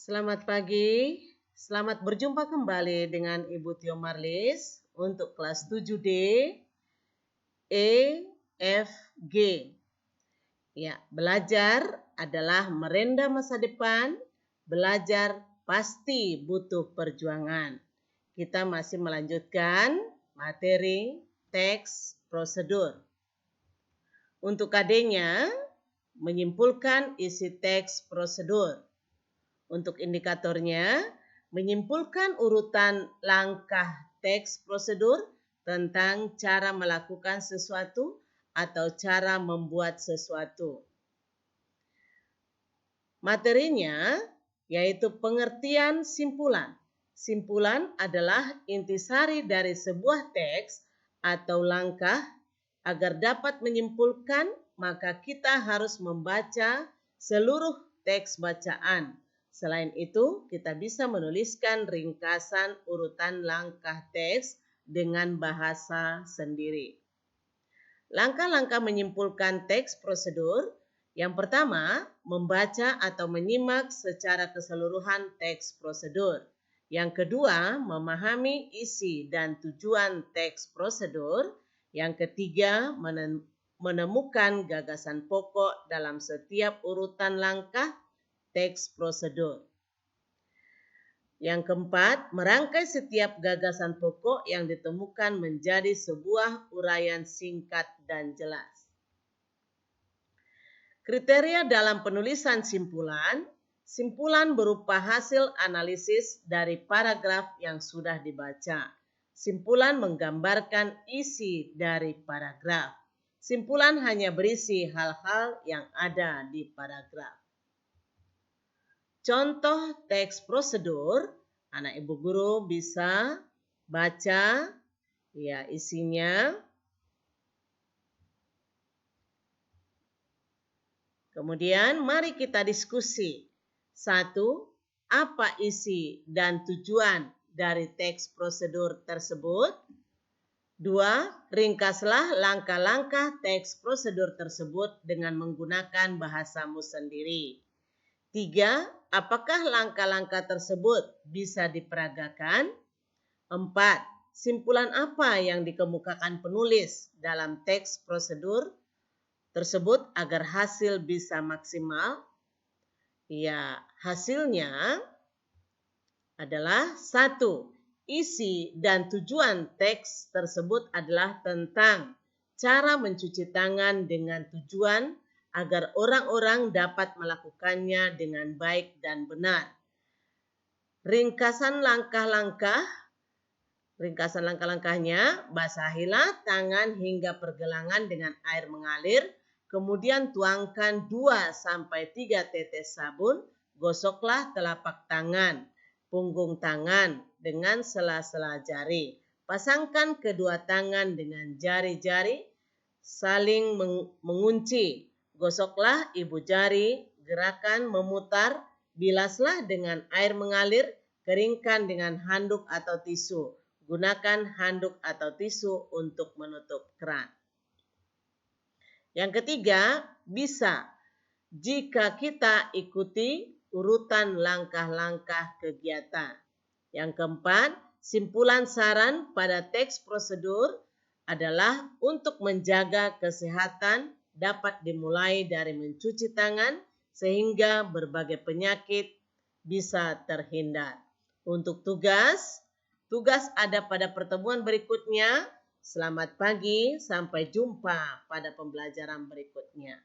Selamat pagi, selamat berjumpa kembali dengan Ibu Tio Marlis untuk kelas 7D EFG. Ya, belajar adalah merendah masa depan, belajar pasti butuh perjuangan. Kita masih melanjutkan materi teks prosedur. Untuk KD-nya, menyimpulkan isi teks prosedur. Untuk indikatornya, menyimpulkan urutan langkah teks prosedur tentang cara melakukan sesuatu atau cara membuat sesuatu. Materinya yaitu pengertian simpulan. Simpulan adalah intisari dari sebuah teks atau langkah. Agar dapat menyimpulkan, maka kita harus membaca seluruh teks bacaan. Selain itu, kita bisa menuliskan ringkasan urutan langkah teks dengan bahasa sendiri. Langkah-langkah menyimpulkan teks prosedur. Yang pertama, membaca atau menyimak secara keseluruhan teks prosedur. Yang kedua, memahami isi dan tujuan teks prosedur. Yang ketiga, menemukan gagasan pokok dalam setiap urutan langkah teks prosedur. Yang keempat, merangkai setiap gagasan pokok yang ditemukan menjadi sebuah uraian singkat dan jelas. Kriteria dalam penulisan simpulan. Simpulan berupa hasil analisis dari paragraf yang sudah dibaca. Simpulan menggambarkan isi dari paragraf. Simpulan hanya berisi hal-hal yang ada di paragraf. Contoh teks prosedur, anak ibu guru bisa baca ya isinya. Kemudian mari kita diskusi. 1. Apa isi dan tujuan dari teks prosedur tersebut? 2. Ringkaslah langkah-langkah teks prosedur tersebut dengan menggunakan bahasamu sendiri. 3. Apakah langkah-langkah tersebut bisa diperagakan? 4. Simpulan apa yang dikemukakan penulis dalam teks prosedur tersebut agar hasil bisa maksimal? Ya, hasilnya adalah 1. Isi dan tujuan teks tersebut adalah tentang cara mencuci tangan dengan tujuan agar orang-orang dapat melakukannya dengan baik dan benar. Ringkasan langkah-langkahnya, basahilah tangan hingga pergelangan dengan air mengalir, kemudian tuangkan 2-3 tetes sabun, gosoklah telapak tangan, punggung tangan dengan sela-sela jari. Pasangkan kedua tangan dengan jari-jari saling mengunci. Gosoklah ibu jari, gerakan memutar, bilaslah dengan air mengalir, keringkan dengan handuk atau tisu. Gunakan handuk atau tisu untuk menutup keran. Yang ketiga, bisa jika kita ikuti urutan langkah-langkah kegiatan. Yang keempat, simpulan saran pada teks prosedur adalah untuk menjaga kesehatan dapat dimulai dari mencuci tangan sehingga berbagai penyakit bisa terhindar. Untuk tugas ada pada pertemuan berikutnya. Selamat pagi, sampai jumpa pada pembelajaran berikutnya.